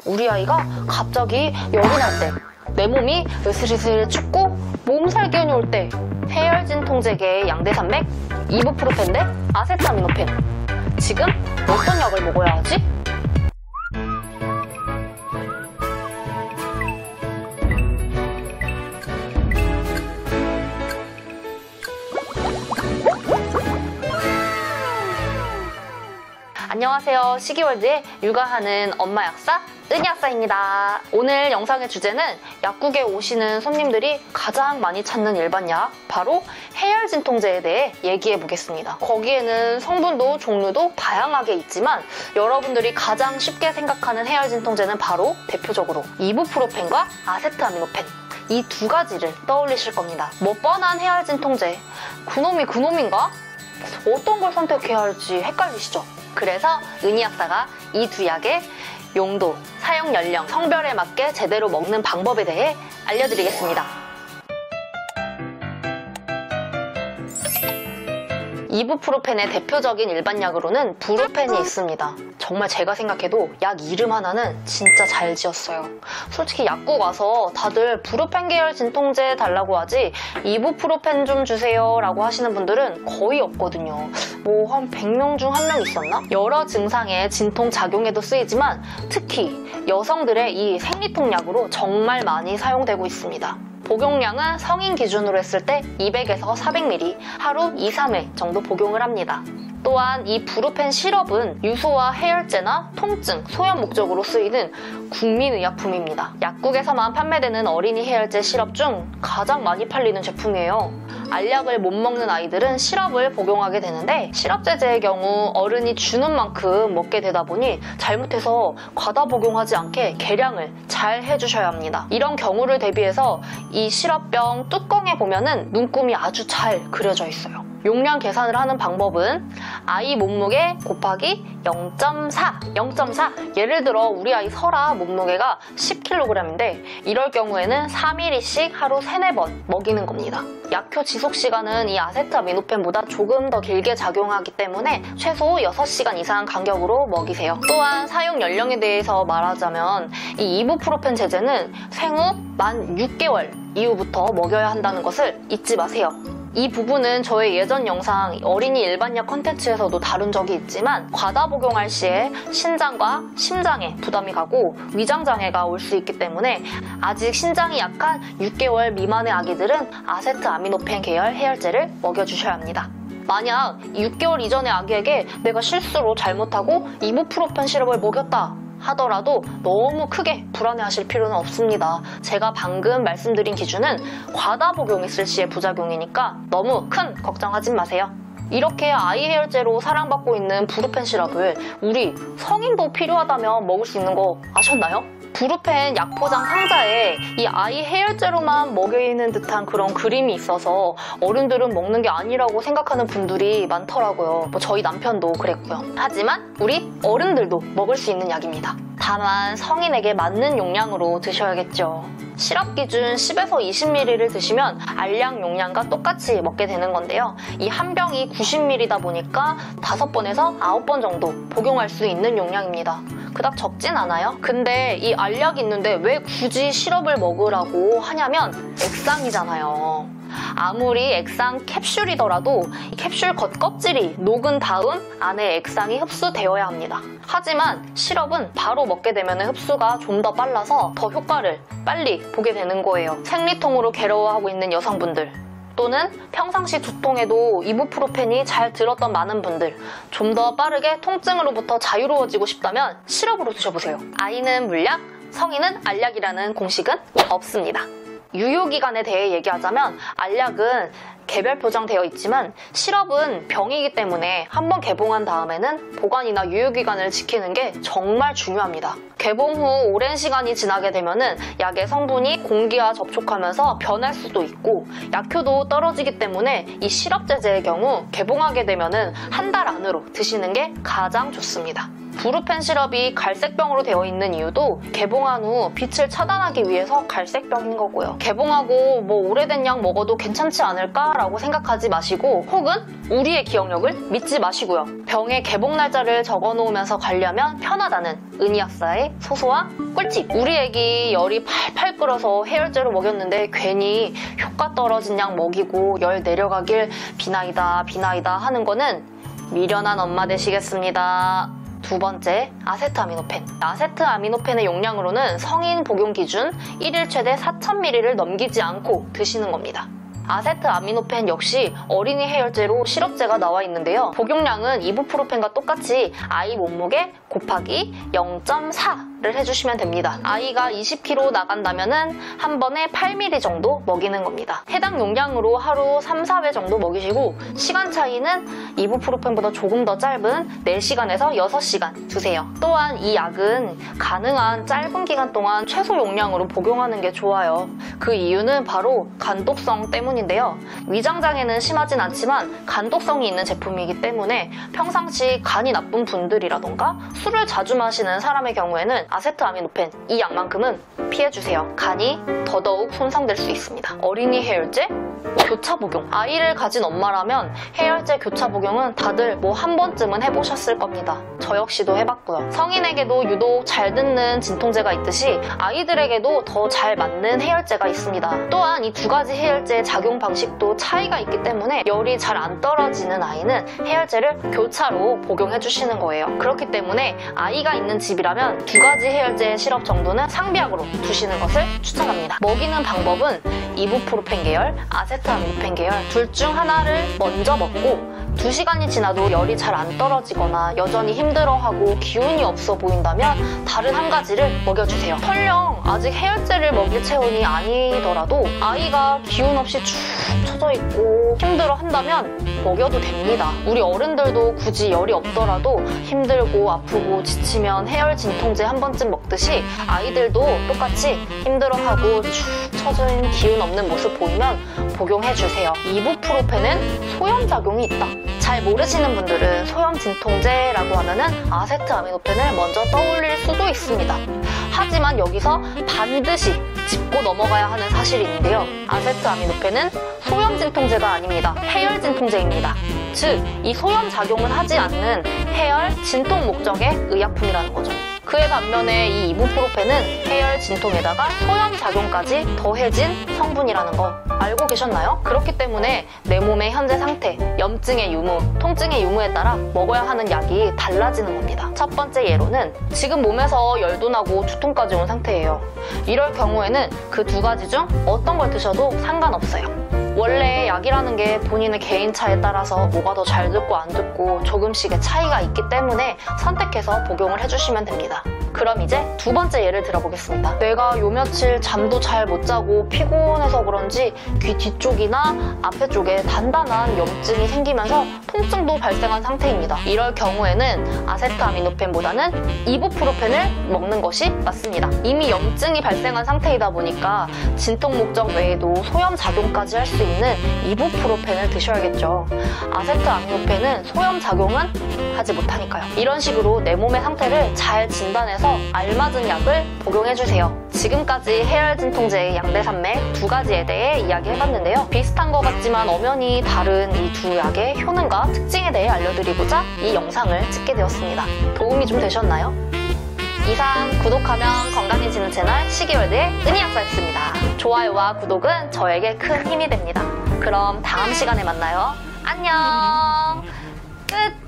우리 아이가 갑자기 열이 날 때, 내 몸이 으슬으슬 춥고 몸살 기운이 올 때 해열 진통제계의 양대산맥 이부프로펜 대 아세트아미노펜. 지금 어떤 약을 먹어야 하지? 안녕하세요. 시기월드에 육아하는 엄마 약사 은희 약사입니다. 오늘 영상의 주제는 약국에 오시는 손님들이 가장 많이 찾는 일반 약, 바로 해열 진통제에 대해 얘기해 보겠습니다. 거기에는 성분도 종류도 다양하게 있지만 여러분들이 가장 쉽게 생각하는 해열 진통제는 바로 대표적으로 이부프로펜과 아세트아미노펜, 이 두 가지를 떠올리실 겁니다. 뭐 뻔한 해열 진통제, 그놈이 그놈인가? 어떤 걸 선택해야 할지 헷갈리시죠? 그래서 은희 약사가 이 두 약의 용도, 사용 연령, 성별에 맞게 제대로 먹는 방법에 대해 알려드리겠습니다. 이부프로펜의 대표적인 일반 약으로는 브루펜이 있습니다. 정말 제가 생각해도 약 이름 하나는 진짜 잘 지었어요. 솔직히 약국 와서 다들 브루펜 계열 진통제 달라고 하지 이부프로펜 좀 주세요 라고 하시는 분들은 거의 없거든요. 뭐 한 100명 중 1명 있었나? 여러 증상의 진통 작용에도 쓰이지만 특히 여성들의 이 생리통약으로 정말 많이 사용되고 있습니다. 복용량은 성인 기준으로 했을 때 200에서 400ml, 하루 2, 3회 정도 복용을 합니다. 또한 이 브루펜 시럽은 유소와 해열제나 통증, 소염 목적으로 쓰이는 국민의약품입니다. 약국에서만 판매되는 어린이 해열제 시럽 중 가장 많이 팔리는 제품이에요. 알약을 못 먹는 아이들은 시럽을 복용하게 되는데 시럽제제의 경우 어른이 주는 만큼 먹게 되다 보니 잘못해서 과다 복용하지 않게 계량을 잘 해주셔야 합니다. 이런 경우를 대비해서 이 시럽병 뚜껑에 보면은 눈금이 아주 잘 그려져 있어요. 용량 계산을 하는 방법은 아이 몸무게 곱하기 0.4. 예를 들어 우리 아이 설아 몸무게가 10kg인데 이럴 경우에는 3ml씩 하루 3, 4번 먹이는 겁니다. 약효 지속 시간은 이 아세트아미노펜보다 조금 더 길게 작용하기 때문에 최소 6시간 이상 간격으로 먹이세요. 또한 사용 연령에 대해서 말하자면 이 이부프로펜 제제는 생후 만 6개월 이후부터 먹여야 한다는 것을 잊지 마세요. 이 부분은 저의 예전 영상 어린이 일반약 컨텐츠에서도 다룬 적이 있지만 과다 복용할 시에 신장과 심장에 부담이 가고 위장장애가 올 수 있기 때문에 아직 신장이 약한 6개월 미만의 아기들은 아세트아미노펜 계열 해열제를 먹여주셔야 합니다. 만약 6개월 이전의 아기에게 내가 실수로 잘못하고 이부프로펜 시럽을 먹였다 하더라도 너무 크게 불안해하실 필요는 없습니다. 제가 방금 말씀드린 기준은 과다 복용했을 시의 부작용이니까 너무 큰 걱정하지 마세요. 이렇게 아이 해열제로 사랑받고 있는 브루펜 시럽을 우리 성인도 필요하다면 먹을 수 있는 거 아셨나요? 브루펜 약포장 상자에 이 아이 해열제로만 먹이는 듯한 그런 그림이 있어서 어른들은 먹는 게 아니라고 생각하는 분들이 많더라고요. 뭐 저희 남편도 그랬고요. 하지만 우리 어른들도 먹을 수 있는 약입니다. 다만 성인에게 맞는 용량으로 드셔야겠죠. 시럽 기준 10에서 20ml를 드시면 알약 용량과 똑같이 먹게 되는 건데요. 이 한 병이 90ml다 보니까 5번에서 9번 정도 복용할 수 있는 용량입니다. 그닥 적진 않아요. 근데 이 알약이 있는데 왜 굳이 시럽을 먹으라고 하냐면 액상이잖아요. 아무리 액상 캡슐이더라도 이 캡슐 겉껍질이 녹은 다음 안에 액상이 흡수되어야 합니다. 하지만 시럽은 바로 먹게 되면 흡수가 좀 더 빨라서 더 효과를 빨리 보게 되는 거예요. 생리통으로 괴로워하고 있는 여성분들 또는 평상시 두통에도 이부프로펜이 잘 들었던 많은 분들, 좀 더 빠르게 통증으로부터 자유로워지고 싶다면 시럽으로 드셔보세요. 아이는 물약, 성인은 알약이라는 공식은 없습니다. 유효기간에 대해 얘기하자면 알약은 개별 표장되어 있지만 시럽은 병이기 때문에 한번 개봉한 다음에는 보관이나 유효기간을 지키는 게 정말 중요합니다. 개봉 후 오랜 시간이 지나게 되면은 약의 성분이 공기와 접촉하면서 변할 수도 있고 약효도 떨어지기 때문에 이 시럽 제제의 경우 개봉하게 되면은 한 달 안으로 드시는 게 가장 좋습니다. 브루펜 시럽이 갈색병으로 되어 있는 이유도 개봉한 후 빛을 차단하기 위해서 갈색병인 거고요. 개봉하고 뭐 오래된 약 먹어도 괜찮지 않을까라고 생각하지 마시고 혹은 우리의 기억력을 믿지 마시고요. 병의 개봉 날짜를 적어놓으면서 관리하면 편하다는 은희약사의 소소한 꿀팁. 우리 애기 열이 팔팔 끓어서 해열제로 먹였는데 괜히 효과 떨어진 약 먹이고 열 내려가길 비나이다 하는 거는 미련한 엄마 되시겠습니다. 두 번째, 아세트아미노펜. 아세트아미노펜의 용량으로는 성인 복용 기준 1일 최대 4000ml를 넘기지 않고 드시는 겁니다. 아세트아미노펜 역시 어린이 해열제로 시럽제가 나와 있는데요. 복용량은 이부프로펜과 똑같이 아이 몸무게 곱하기 0.4를 해주시면 됩니다. 아이가 20kg 나간다면 한 번에 8ml 정도 먹이는 겁니다. 해당 용량으로 하루 3, 4회 정도 먹이시고 시간 차이는 이부프로펜보다 조금 더 짧은 4시간에서 6시간 두세요. 또한 이 약은 가능한 짧은 기간 동안 최소 용량으로 복용하는 게 좋아요. 그 이유는 바로 간독성 때문인데요. 위장장애는 심하진 않지만 간독성이 있는 제품이기 때문에 평상시 간이 나쁜 분들이라던가 술을 자주 마시는 사람의 경우에는 아세트아미노펜 이 약만큼은 피해주세요. 간이 더더욱 손상될 수 있습니다. 어린이 해열제? 교차 복용. 아이를 가진 엄마라면 해열제 교차 복용은 다들 뭐 한 번쯤은 해보셨을 겁니다. 저 역시도 해봤고요. 성인에게도 유독 잘 듣는 진통제가 있듯이 아이들에게도 더 잘 맞는 해열제가 있습니다. 또한 이 두 가지 해열제의 작용 방식도 차이가 있기 때문에 열이 잘 안 떨어지는 아이는 해열제를 교차로 복용해주시는 거예요. 그렇기 때문에 아이가 있는 집이라면 두 가지 해열제 시럽 정도는 상비약으로 두시는 것을 추천합니다. 먹이는 방법은 이부프로펜 계열, 아세트아미노펜 계열 둘 중 하나를 먼저 먹고 2시간이 지나도 열이 잘 안 떨어지거나 여전히 힘들어하고 기운이 없어 보인다면 다른 한 가지를 먹여주세요. 설령 아직 해열제를 먹일 체온이 아니더라도 아이가 기운 없이 축 처져 있고 힘들어 한다면 먹여도 됩니다. 우리 어른들도 굳이 열이 없더라도 힘들고 아프고 지치면 해열 진통제 한 번쯤 먹듯이 아이들도 똑같이 힘들어하고 축 처져 있는 기운 없는 모습 보이면 복용해주세요. 이부프로펜은 소염작용이 있다. 잘 모르시는 분들은 소염 진통제라고 하면은 아세트아미노펜을 먼저 떠올릴 수도 있습니다. 하지만 여기서 반드시 짚고 넘어가야 하는 사실이 있는데요. 아세트아미노펜은 소염 진통제가 아닙니다. 해열 진통제입니다. 즉, 이 소염 작용을 하지 않는 해열 진통 목적의 의약품이라는 거죠. 그에 반면에 이 이부프로펜은 해열 진통에다가 소염 작용까지 더해진 성분이라는 거 알고 계셨나요? 그렇기 때문에 내 몸의 현재 상태, 염증의 유무, 통증의 유무에 따라 먹어야 하는 약이 달라지는 겁니다. 첫 번째 예로는 지금 몸에서 열도 나고 두통까지 온 상태예요. 이럴 경우에는 그 두 가지 중 어떤 걸 드셔도 상관없어요. 원래 약이라는 게 본인의 개인차에 따라서 뭐가 더 잘 듣고 안 듣고 조금씩의 차이가 있기 때문에 선택해서 복용을 해주시면 됩니다. 그럼 이제 두 번째 예를 들어보겠습니다. 내가 요 며칠 잠도 잘 못 자고 피곤해서 그런지 귀 뒤쪽이나 앞에 쪽에 단단한 염증이 생기면서 통증도 발생한 상태입니다. 이럴 경우에는 아세트아미노펜보다는 이부프로펜을 먹는 것이 맞습니다. 이미 염증이 발생한 상태이다 보니까 진통 목적 외에도 소염 작용까지 할 수 있는 이부프로펜을 드셔야겠죠. 아세트아미노펜은 소염 작용은 하지 못하니까요. 이런 식으로 내 몸의 상태를 잘 진단해서 알맞은 약을 복용해주세요. 지금까지 해열 진통제의 양대산맥 두 가지에 대해 이야기해봤는데요. 비슷한 것 같지만 엄연히 다른 이 두 약의 효능과 특징에 대해 알려드리고자 이 영상을 찍게 되었습니다. 도움이 좀 되셨나요? 이상 구독하면 건강해지는 채널 시기월드의 은희약사였습니다. 좋아요와 구독은 저에게 큰 힘이 됩니다. 그럼 다음 시간에 만나요. 안녕! 끝!